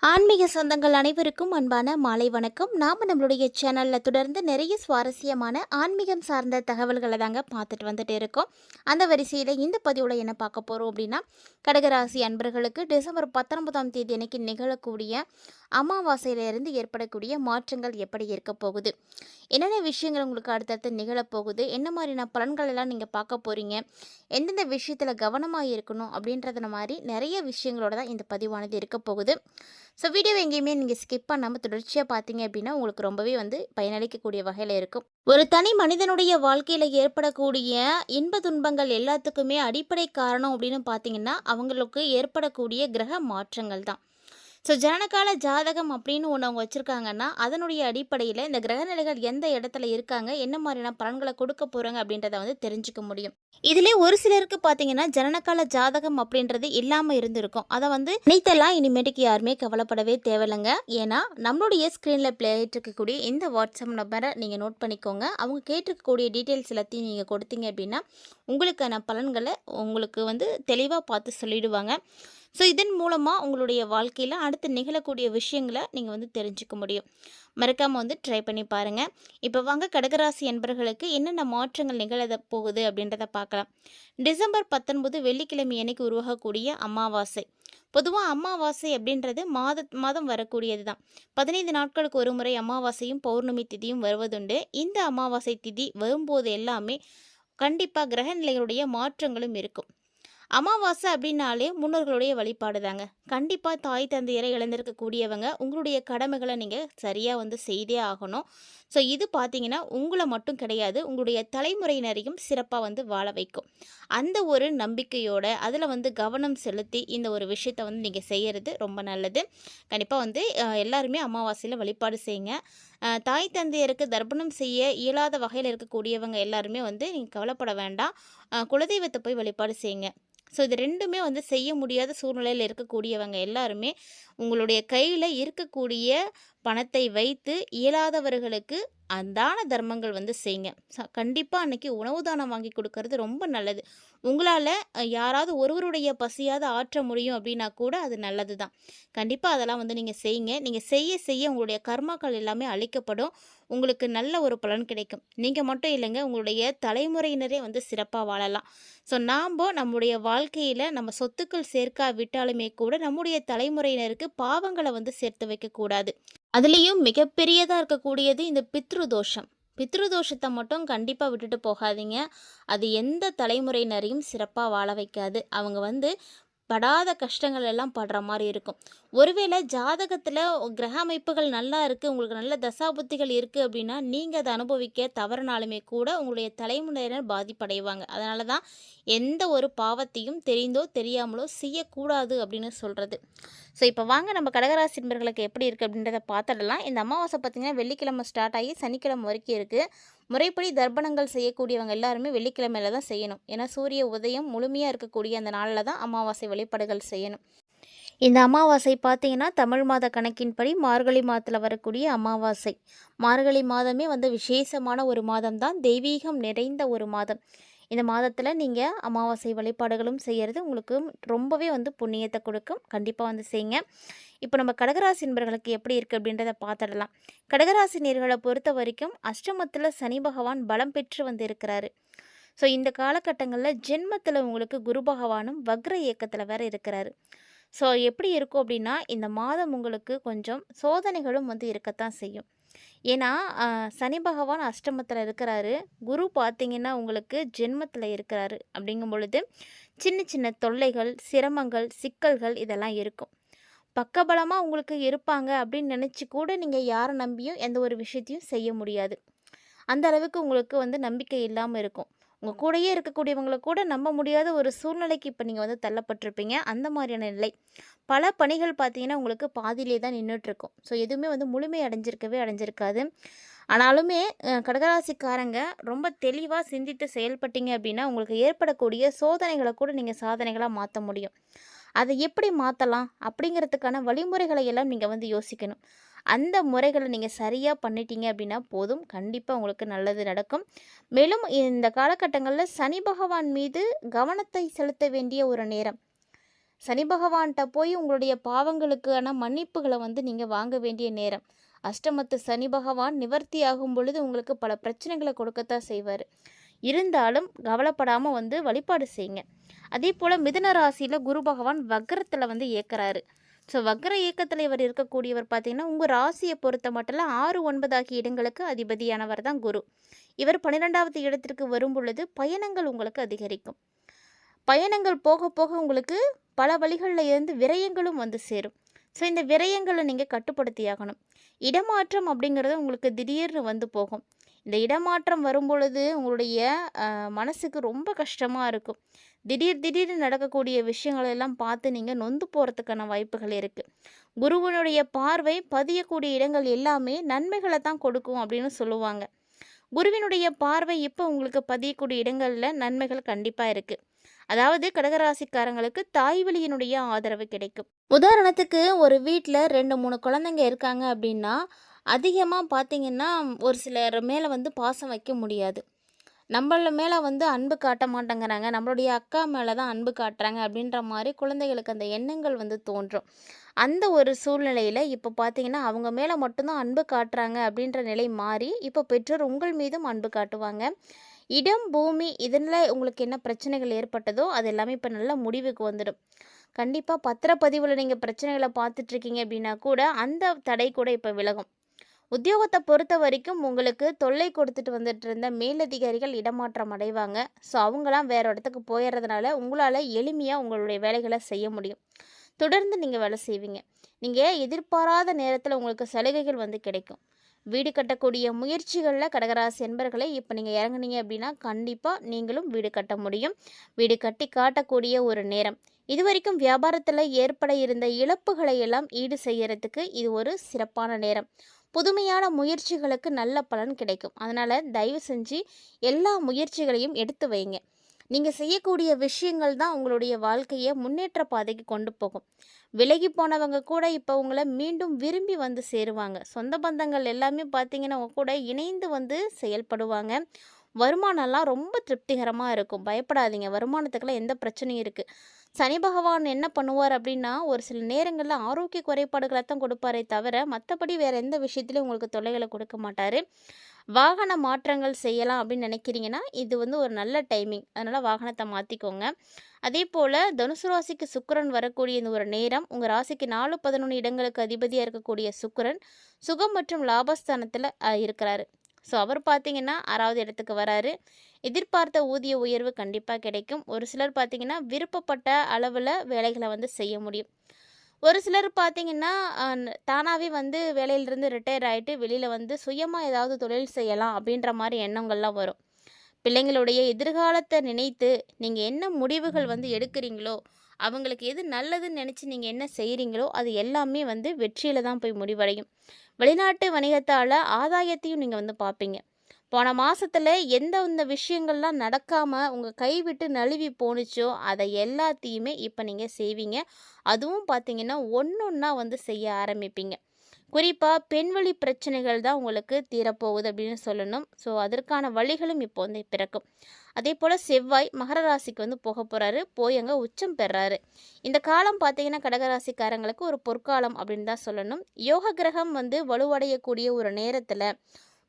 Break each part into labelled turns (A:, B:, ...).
A: ஆன்மீக சொந்தங்கள் அனைவருக்கும் அன்பான மாலை வணக்கம். நாம் நம்மளுடைய சேனலில் தொடர்ந்து நிறைய சுவாரஸ்யமான ஆன்மீகம் சார்ந்த தகவல்களை தாங்க பார்த்துட்டு வந்துட்டு இருக்கோம். அந்த வரிசையில் இந்த பதிவில் என்ன பார்க்க போகிறோம் அப்படின்னா, கடகராசி அன்பர்களுக்கு டிசம்பர் 19ஆம் தேதி அன்னைக்கு நிகழக்கூடிய அமாவாசையிலிருந்து ஏற்படக்கூடிய மாற்றங்கள் எப்படி இருக்க போகுது, என்னென்ன விஷயங்கள் உங்களுக்கு அடுத்தடுத்து நிகழப்போகுது, என்ன மாதிரியான பலன்கள் எல்லாம் நீங்கள் பார்க்க போகிறீங்க, எந்தெந்த விஷயத்தில் கவனமாக இருக்கணும் அப்படின்றத மாதிரி நிறைய விஷயங்களோட தான் இந்த பதிவானது இருக்க போகுது. ஸோ வீடியோவை எங்கேயுமே நீங்கள் ஸ்கிப் பண்ணாமல் தொடர்ச்சியாக பார்த்தீங்க அப்படின்னா உங்களுக்கு ரொம்பவே பயனளிக்கக்கூடிய வகையில் இருக்கும். ஒரு தனி மனிதனுடைய வாழ்க்கையில் ஏற்படக்கூடிய இன்ப துன்பங்கள் எல்லாத்துக்குமே அடிப்படை காரணம் அப்படின்னு பார்த்தீங்கன்னா அவங்களுக்கு ஏற்படக்கூடிய கிரக மாற்றங்கள் தான். ஸோ ஜனனகால ஜாதகம் அப்படின்னு ஒன்று அவங்க வச்சுருக்காங்கன்னா அதனுடைய அடிப்படையில் இந்த கிரகநிலைகள் எந்த இடத்துல இருக்காங்க, என்ன மாதிரியான பலன்களை கொடுக்க போகிறாங்க அப்படின்றத தெரிஞ்சுக்க முடியும். இதிலே ஒரு சிலருக்கு பார்த்தீங்கன்னா ஜனனகால ஜாதகம் அப்படின்றது இல்லாமல் இருந்திருக்கும். அதை நினைத்தெல்லாம் இனிமேட்டுக்கு யாருமே கவலைப்படவே தேவையில்லைங்க. ஏன்னா நம்மளுடைய ஸ்க்ரீனில் ப்ளே ஆகிட்டு இருக்கக்கூடிய இந்த வாட்ஸ்அப் நம்பரை நீங்கள் நோட் பண்ணிக்கோங்க. அவங்க கேட்டிருக்கக்கூடிய டீட்டெயில்ஸ் எல்லாத்தையும் நீங்கள் கொடுத்தீங்க அப்படின்னா உங்களுக்கான பலன்களை உங்களுக்கு தெளிவாக பார்த்து சொல்லிடுவாங்க. ஸோ இதன் மூலமாக உங்களுடைய வாழ்க்கையில் அடுத்து நிகழக்கூடிய விஷயங்களை நீங்கள் தெரிஞ்சுக்க முடியும். மறக்காமல் ட்ரை பண்ணி பாருங்கள். இப்போ வாங்க கடகராசி என்பர்களுக்கு என்னென்ன மாற்றங்கள் நிகழ போகுது அப்படின்றத பார்க்கலாம். டிசம்பர் 19 வெள்ளிக்கிழமை அன்னைக்கு உருவாகக்கூடிய அமாவாசை. பொதுவாக அமாவாசை அப்படின்றது மாதம் வரக்கூடியது தான். 15 நாட்களுக்கு ஒரு முறை அமாவாசையும் பௌர்ணமி திதியும் வருவதுண்டு. இந்த அமாவாசை திதி வரும்போது எல்லாமே கண்டிப்பாக கிரகநிலைகளுடைய மாற்றங்களும் இருக்கும். அமாவாசை அப்படின்னாலே முன்னோர்களுடைய வழிபாடு தாங்க. கண்டிப்பாக தாய் தந்தையரை இழந்திருக்கக்கூடியவங்க உங்களுடைய கடமைகளை நீங்கள் சரியாக செய்தே ஆகணும். ஸோ இது பார்த்தீங்கன்னா உங்களை மட்டும் கிடையாது, உங்களுடைய தலைமுறையினரையும் சிறப்பாக வாழ வைக்கும். அந்த ஒரு நம்பிக்கையோட அதில் கவனம் செலுத்தி இந்த ஒரு விஷயத்தை நீங்கள் செய்கிறது ரொம்ப நல்லது. கண்டிப்பாக எல்லாருமே அமாவாசையில் வழிபாடு செய்யுங்க. தாய் தந்தையருக்கு தர்ப்பணம் செய்ய இயலாத வகையில் இருக்கக்கூடியவங்க எல்லாருமே நீங்கள் கவலைப்பட வேண்டாம். குலதெய்வத்தை போய் வழிபாடு செய்யுங்க. ஸோ இது ரெண்டுமே செய்ய முடியாத சூழ்நிலையில் இருக்கக்கூடியவங்க எல்லாருமே உங்களுடைய கையில் இருக்கக்கூடிய பணத்தை வைத்து இயலாதவர்களுக்கு அந்தான தர்மங்கள் செய்யுங்க. கண்டிப்பாக அன்றைக்கி உணவு தானம் வாங்கி கொடுக்கறது ரொம்ப நல்லது. உங்களால் யாராவது ஒருவருடைய பசியாவது ஆற்ற முடியும் அப்படின்னா கூட அது நல்லது தான். கண்டிப்பாக அதெல்லாம் நீங்கள் செய்யுங்க. நீங்கள் செய்ய செய்ய உங்களுடைய கர்மாக்கள் எல்லாமே அழிக்கப்படும். உங்களுக்கு நல்ல ஒரு பலன் கிடைக்கும். நீங்கள் மட்டும் இல்லைங்க, உங்களுடைய தலைமுறையினரே சிறப்பாக வாழலாம். ஸோ நம்முடைய வாழ்க்கையில் நம்ம சொத்துக்கள் சேர்க்காவிட்டாலுமே கூட நம்முடைய தலைமுறையினருக்கு பாவங்களை சேர்த்து வைக்கக்கூடாது. அதுலேயும் மிகப்பெரியதாக இருக்கக்கூடியது இந்த பித்ருதோஷம். பித்ருதோஷத்தை மட்டும் கண்டிப்பாக விட்டுட்டு போகாதீங்க. அது எந்த தலைமுறையினரையும் சிறப்பாக வாழ வைக்காது. அவங்க படாத கஷ்டங்கள் எல்லாம் படுற மாதிரி இருக்கும். ஒருவேளை ஜாதகத்தில் கிரக அமைப்புகள் நல்லா இருக்குது, உங்களுக்கு நல்ல தசாபுத்திகள் இருக்குது அப்படின்னா நீங்கள் அதை அனுபவிக்க தவறுனாலுமே கூட உங்களுடைய தலைமுறையினர் பாதிப்படைவாங்க. அதனால தான் எந்த ஒரு பாவத்தையும் தெரிந்தோ தெரியாமலோ செய்யக்கூடாது அப்படின்னு சொல்கிறது. ஸோ இப்போ வாங்க நம்ம கடகராசி நண்பர்களுக்கு எப்படி இருக்குது அப்படின்றத பார்த்துடலாம். இந்த அமாவாசை பார்த்திங்கன்னா வெள்ளிக்கிழமை ஸ்டார்ட் ஆகி சனிக்கிழமை வரைக்கும் இருக்குது. முறைப்படி தர்ப்பணங்கள் செய்யக்கூடியவங்க எல்லாருமே வெள்ளிக்கிழமையில தான் செய்யணும். ஏன்னா சூரிய உதயம் முழுமையாக இருக்கக்கூடிய அந்த நாளில் தான் அமாவாசை வழிபாடுகள் செய்யணும். இந்த அமாவாசை பார்த்திங்கன்னா தமிழ் மாத கணக்கின்படி மார்கழி மாதத்தில் வரக்கூடிய அமாவாசை. மார்கழி மாதமே விசேஷமான ஒரு மாதம் தான், தெய்வீகம் நிறைந்த ஒரு மாதம். இந்த மாதத்தில் நீங்கள் அமாவாசை வழிபாடுகளும் செய்கிறது உங்களுக்கு ரொம்பவே புண்ணியத்தை கொடுக்கும். கண்டிப்பாக செய்யுங்க. இப்போ நம்ம கடகராசி நண்பர்களுக்கு எப்படி இருக்குது அப்படின்றத பார்த்துடலாம். கடகராசி நேர்களை பொறுத்த வரைக்கும் அஷ்டமத்தில் சனி பகவான் பலம் பெற்று இருக்கிறாரு. ஸோ இந்த காலகட்டங்களில் ஜென்மத்தில் உங்களுக்கு குரு பகவானும் வக்ர இயக்கத்தில் வேறு இருக்கிறாரு. ஸோ எப்படி இருக்கும் அப்படின்னா இந்த மாதம் உங்களுக்கு கொஞ்சம் சோதனைகளும் இருக்கத்தான் செய்யும். ஏன்னா சனி பகவான் அஷ்டமத்தில் இருக்கிறாரு, குரு பார்த்திங்கன்னா உங்களுக்கு ஜென்மத்தில் இருக்கிறாரு. அப்படிங்கும் பொழுது சின்ன சின்ன தொல்லைகள், சிரமங்கள், சிக்கல்கள் இதெல்லாம் இருக்கும். பக்கபலமாக உங்களுக்கு இருப்பாங்க அப்படின்னு நினச்சி கூட நீங்கள் யாரை நம்பியும் எந்த ஒரு விஷயத்தையும் செய்ய முடியாது. அந்த அளவுக்கு உங்களுக்கு நம்பிக்கை இல்லாமல் இருக்கும். உங்கள் கூடயே இருக்கக்கூடியவங்களை கூட நம்ப முடியாத ஒரு சூழ்நிலைக்கு இப்போ நீங்கள் தள்ளப்பட்டிருப்பீங்க. அந்த மாதிரியான நிலை. பல பணிகள் பார்த்தீங்கன்னா உங்களுக்கு பாதியிலே தான் நின்றுட்டுருக்கும். ஸோ எதுவுமே முழுமை அடைஞ்சிருக்காது. ஆனாலுமே கடகராசிக்காரங்க ரொம்ப தெளிவாக சிந்தித்து செயல்பட்டீங்க அப்படின்னா உங்களுக்கு ஏற்படக்கூடிய சோதனைகளை கூட நீங்கள் சாதனைகளாக மாற்ற முடியும். அதை எப்படி மாற்றலாம் அப்படிங்கிறதுக்கான வழிமுறைகளை எல்லாம் நீங்கள் யோசிக்கணும். அந்த முறைகளை நீங்கள் சரியாக பண்ணிட்டீங்க அப்படின்னா போதும், கண்டிப்பாக உங்களுக்கு நல்லது நடக்கும். மேலும் இந்த காலகட்டங்களில் சனி பகவான் மீது கவனத்தை செலுத்த வேண்டிய ஒரு நேரம். சனி பகவான்கிட்ட போய் உங்களுடைய பாவங்களுக்கான மன்னிப்புகளை வந்து நீங்கள் வாங்க வேண்டிய நேரம். அஷ்டமத்து சனி பகவான் நிவர்த்தி ஆகும் பொழுது உங்களுக்கு பல பிரச்சனைகளை கொடுக்கத்தான் செய்வார். இருந்தாலும் கவலைப்படாமல் வந்து வழிபாடு செய்யுங்க. அதே போல் மிதுன ராசியில் குரு பகவான் வக்ரத்தில் வந்து இயக்குறாரு. ஸோ வக்ர இயக்கத்தில் இவர் இருக்கக்கூடியவர் பார்த்தீங்கன்னா உங்கள் ராசியை பொறுத்த மட்டும் 6, 9 ஆகிய இடங்களுக்கு அதிபதியானவர் தான் குரு. இவர் 12வது இடத்திற்கு வரும் பொழுது பயணங்கள் உங்களுக்கு அதிகரிக்கும். பயணங்கள் போக போக உங்களுக்கு பல வழிகளில் இருந்து விரயங்களும் வந்து சேரும். ஸோ இந்த விரயங்களை நீங்கள் கட்டுப்படுத்தி ஆகணும். இடமாற்றம் அப்படிங்கிறது உங்களுக்கு திடீர்னு வந்து போகும். இந்த இடமாற்றம் வரும் பொழுது உங்களுடைய மனசுக்கு ரொம்ப கஷ்டமாக இருக்கும். திடீர்னு நடக்கக்கூடிய விஷயங்களெல்லாம் பார்த்து நீங்கள் நொந்து போகிறதுக்கான வாய்ப்புகள் இருக்குது. குருவனுடைய பார்வை பதியக்கூடிய இடங்கள் எல்லாமே நன்மைகளை தான் கொடுக்கும் அப்படின்னு சொல்லுவாங்க. குருவினுடைய பார்வை இப்போ உங்களுக்கு பதியக்கூடிய இடங்களில் நன்மைகள் கண்டிப்பாக இருக்குது. அதாவது கடகராசிக்காரங்களுக்கு தாய் வழியினுடைய ஆதரவு கிடைக்கும். உதாரணத்துக்கு ஒரு வீட்டில் 2, 3 குழந்தைங்க இருக்காங்க அப்படின்னா அதிகமாக பார்த்தீங்கன்னா ஒரு சிலர் மேலே வந்து பாசம் வைக்க முடியாது. நம்மள மேலே வந்து அன்பு காட்ட மாட்டேங்கிறாங்க, நம்மளுடைய அக்கா மேலே தான் அன்பு காட்டுறாங்க அப்படின்ற மாதிரி குழந்தைகளுக்கு அந்த எண்ணங்கள் வந்து தோன்றும். அந்த ஒரு சூழ்நிலையில் இப்போ பார்த்தீங்கன்னா அவங்க மேலே மட்டும்தான் அன்பு காட்டுறாங்க அப்படின்ற நிலை மாறி இப்போ பெற்றோர் உங்கள் மீதும் அன்பு காட்டுவாங்க. இடம், பூமி இதில் உங்களுக்கு என்ன பிரச்சனைகள் ஏற்பட்டதோ அது எல்லாமே இப்போ நல்ல முடிவுக்கு வந்துடும். கண்டிப்பாக பத்திரப்பதிவில் நீங்கள் பிரச்சனைகளை பார்த்துட்ருக்கீங்க அப்படின்னா கூட அந்த தடை கூட இப்போ விலகும். உத்தியோகத்தை பொறுத்த வரைக்கும் உங்களுக்கு தொல்லை கொடுத்துட்டு வந்துட்டு இருந்த மேலதிகாரிகள் இடமாற்றம் அடைவாங்க. ஸோ அவங்களாம் வேறு இடத்துக்கு போயிடுறதுனால உங்களால் எளிமையாக உங்களுடைய வேலைகளை செய்ய முடியும். தொடர்ந்து நீங்கள் வேலை செய்வீங்க. நீங்கள் எதிர்பாராத நேரத்தில் உங்களுக்கு சலுகைகள் வந்து கிடைக்கும். வீடு கட்டக்கூடிய முயற்சிகளில் கடகராசி என்பர்களை இப்போ நீங்கள் இறங்குனீங்க அப்படின்னா கண்டிப்பாக நீங்களும் வீடு கட்ட முடியும். வீடு கட்டி காட்டக்கூடிய ஒரு நேரம். இதுவரைக்கும் வியாபாரத்தில் ஏற்பட இருந்த இழப்புகளை எல்லாம் ஈடு செய்யறதுக்கு இது ஒரு சிறப்பான நேரம். புதுமையான முயற்சிகளுக்கு நல்ல பலன் கிடைக்கும். அதனால் தயவு செஞ்சு எல்லா முயற்சிகளையும் எடுத்து வைங்க. நீங்கள் செய்யக்கூடிய விஷயங்கள் தான் உங்களுடைய வாழ்க்கையை முன்னேற்ற பாதைக்கு கொண்டு போகும். விலகி போனவங்க கூட இப்போ உங்களை மீண்டும் விரும்பி வந்து சேருவாங்க. சொந்த பந்தங்கள் எல்லாமே பார்த்தீங்கன்னா உங்க கூட இணைந்து வந்து செயல்படுவாங்க. வருமானம்லாம் ரொம்ப திருப்திகரமாக இருக்கும். பயப்படாதீங்க, வருமானத்துக்கெல்லாம் எந்த பிரச்சனையும் இருக்குது. சனி பகவான் என்ன பண்ணுவார் அப்படின்னா ஒரு சில நேரங்களில் ஆரோக்கிய குறைபாடுகளை தான் கொடுப்பாரே தவிர மற்றபடி வேறு எந்த விஷயத்துலையும் உங்களுக்கு தொல்லைகளை கொடுக்க மாட்டார். வாகன மாற்றங்கள் செய்யலாம் அப்படின்னு நினைக்கிறீங்கன்னா இது வந்து ஒரு நல்ல டைமிங். அதனால் வாகனத்தை மாற்றிக்கோங்க. அதே போல் தனுசு ராசிக்கு சுக்கிரன் வரக்கூடிய இந்த ஒரு நேரம் உங்கள் ராசிக்கு 4, 11 இடங்களுக்கு அதிபதியாக இருக்கக்கூடிய சுக்கிரன் சுகம் மற்றும் லாபஸ்தானத்தில் இருக்கிறாரு. ஸோ அவர் பார்த்தீங்கன்னா 6வது இடத்துக்கு வராரு. எதிர்பார்த்த ஊதிய உயர்வு கண்டிப்பாக கிடைக்கும். ஒரு சிலர் பார்த்தீங்கன்னா விருப்பப்பட்ட அளவில் வேலைகளை வந்து செய்ய முடியும். ஒரு சிலர் பார்த்தீங்கன்னா தானாகவே வந்து வேலையிலிருந்து ரிட்டையர் ஆகிட்டு வெளியில் வந்து சுயமாக ஏதாவது தொழில் செய்யலாம் அப்படின்ற மாதிரி எண்ணங்கள்லாம் வரும். பிள்ளைங்களுடைய எதிர்காலத்தை நினைத்து நீங்கள் என்ன முடிவுகள் வந்து எடுக்கிறீங்களோ அவங்களுக்கு எது நல்லதுன்னு நினச்சி நீங்கள் என்ன செய்கிறீங்களோ அது எல்லாமே வந்து வெற்றியில் தான் போய் முடிவடையும். வெளிநாட்டு வணிகத்தால் ஆதாயத்தையும் நீங்கள் வந்து பார்ப்பீங்க. போன மாதத்தில் எந்த விஷயங்கள்லாம் நடக்காமல் உங்கள் கைவிட்டு நழுவி போணுச்சோ அதை எல்லாத்தையுமே இப்போ நீங்கள் செய்வீங்க. அதுவும் பார்த்தீங்கன்னா ஒன்றா வந்து செய்ய ஆரம்பிப்பீங்க. குறிப்பாக பெண்வழி பிரச்சனைகள் தான் உங்களுக்கு தீரப்போகுது அப்படின்னு சொல்லணும். ஸோ அதற்கான வழிகளும் இப்போ வந்து பிறக்கும். அதே போல் செவ்வாய் மகர ராசிக்கு வந்து போக போகிறாரு, போய் அங்கே உச்சம் பெறாரு. இந்த காலம் பார்த்தீங்கன்னா கடகராசிக்காரங்களுக்கு ஒரு பொற்காலம் அப்படின்னு தான் சொல்லணும். யோக கிரகம் வந்து வலுவடையக்கூடிய ஒரு நேரத்தில்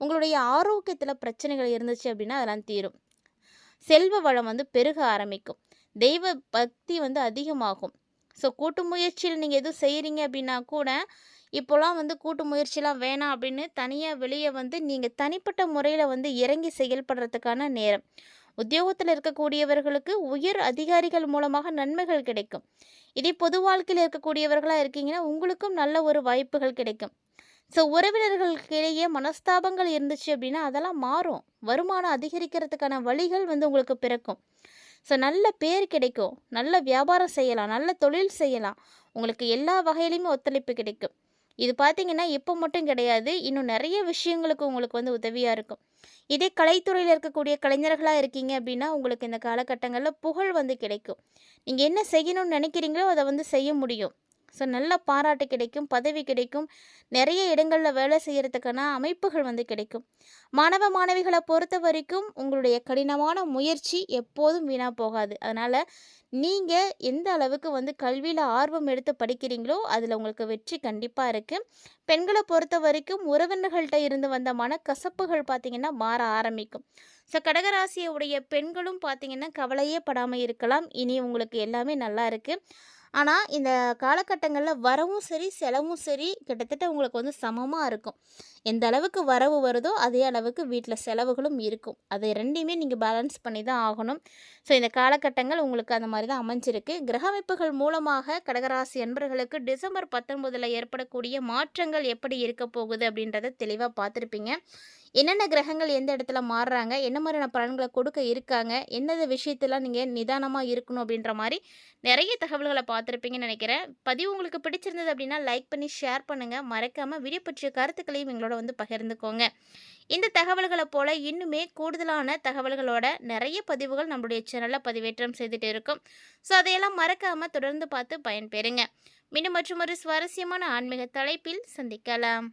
A: உங்களுடைய ஆரோக்கியத்தில் பிரச்சனைகள் இருந்துச்சு அப்படின்னா அதெல்லாம் தீரும். செல்வ வளம் வந்து பெருக ஆரம்பிக்கும். தெய்வ பக்தி வந்து அதிகமாகும். ஸோ கூட்டு முயற்சியில் நீங்கள் எதுவும் செய்கிறீங்க அப்படின்னா கூட இப்போலாம் வந்து கூட்டு முயற்சிலாம் வேணாம் அப்படின்னு தனியாக வெளியே வந்து நீங்கள் தனிப்பட்ட முறையில் வந்து இறங்கி செயல்படுறதுக்கான நேரம். உத்தியோகத்தில் இருக்கக்கூடியவர்களுக்கு உயர் அதிகாரிகள் மூலமாக நன்மைகள் கிடைக்கும். இதே பொது வாழ்க்கையில் இருக்கக்கூடியவர்களாக இருக்கீங்கன்னா உங்களுக்கும் நல்ல ஒரு வாய்ப்புகள் கிடைக்கும். ஸோ உறவினர்களுக்கிடையே மனஸ்தாபங்கள் இருந்துச்சு அப்படின்னா அதெல்லாம் மாறும். வருமானம் அதிகரிக்கிறதுக்கான வழிகள் வந்து உங்களுக்கு பிறக்கும். ஸோ நல்ல பேர் கிடைக்கும், நல்ல வியாபாரம் செய்யலாம், நல்ல தொழில் செய்யலாம். உங்களுக்கு எல்லா வகையிலையுமே ஒத்துழைப்பு கிடைக்கும். இது பார்த்தீங்கன்னா இப்போ மட்டும் கிடையாது, இன்னும் நிறைய விஷயங்களுக்கு உங்களுக்கு வந்து உதவியாக இருக்கும். இதே கலைத்துறையில் இருக்கக்கூடிய கலைஞர்களாக இருக்கீங்க அப்படின்னா உங்களுக்கு இந்த காலகட்டங்களில் புகழ் வந்து கிடைக்கும். நீங்கள் என்ன செய்யணும்னு நினைக்கிறீங்களோ அதை வந்து செய்ய முடியும். ஸோ நல்ல பாராட்டு கிடைக்கும், பதவி கிடைக்கும், நிறைய இடங்களில் வேலை செய்கிறதுக்கான அமைப்புகள் வந்து கிடைக்கும். மாணவ மாணவிகளை பொறுத்த வரைக்கும் உங்களுடைய கடினமான முயற்சி எப்போதும் வீணாக போகாது. அதனால் நீங்கள் எந்த அளவுக்கு வந்து கல்வியில் ஆர்வம் எடுத்து படிக்கிறீங்களோ அதில் உங்களுக்கு வெற்றி கண்டிப்பாக இருக்குது. பெண்களை பொறுத்த வரைக்கும் உறவினர்கள்ட்ட இருந்து வந்த மனக்கசப்புகள் பார்த்திங்கன்னா மாற ஆரம்பிக்கும். ஸோ கடகராசியுடைய பெண்களும் பார்த்திங்கன்னா கவலையே படாமல் இருக்கலாம். இனி உங்களுக்கு எல்லாமே நல்லா இருக்குது. ஆனால் இந்த காலகட்டங்களில் வரவும் சரி செலவும் சரி கிட்டத்தட்ட உங்களுக்கு வந்து சமமாக இருக்கும். எந்த அளவுக்கு வரவு வருதோ அதே அளவுக்கு வீட்டில் செலவுகளும் இருக்கும். அதை ரெண்டையுமே நீங்கள் பேலன்ஸ் பண்ணி தான் ஆகணும். ஸோ இந்த காலகட்டங்கள் உங்களுக்கு அந்த மாதிரி தான் அமைஞ்சிருக்கு. கிரக அமைப்புகள் மூலமாக கடகராசி அன்பர்களுக்கு டிசம்பர் 19 ஏற்படக்கூடிய மாற்றங்கள் எப்படி இருக்க போகுது அப்படின்றத தெளிவாக பார்த்துருப்பீங்க. என்னென்ன கிரகங்கள் எந்த இடத்துல மாறுறாங்க, என்ன மாதிரியான பலன்களை கொடுக்க இருக்காங்க, என்னது விஷயத்தெல்லாம் நீங்கள் நிதானமாக இருக்கணும் அப்படின்ற மாதிரி நிறைய தகவல்களை பார்த்துருப்பீங்கன்னு நினைக்கிறேன். பதிவு உங்களுக்கு பிடிச்சிருந்தது அப்படின்னா லைக் பண்ணி ஷேர் பண்ணுங்கள். மறக்காமல் வீடியோ பற்றிய கருத்துக்களையும் எங்களோட வந்து பகிர்ந்துக்கோங்க. இந்த தகவல்களை போல் இன்னுமே கூடுதலான தகவல்களோட நிறைய பதிவுகள் நம்மளுடைய சேனலில் பதிவேற்றம் செய்துட்டு இருக்கும். ஸோ அதையெல்லாம் மறக்காமல் தொடர்ந்து பார்த்து பயன்பெறுங்க. மீண்டும் மற்றும் ஒரு சுவாரஸ்யமான ஆன்மீக தலைப்பில் சந்திக்கலாம்.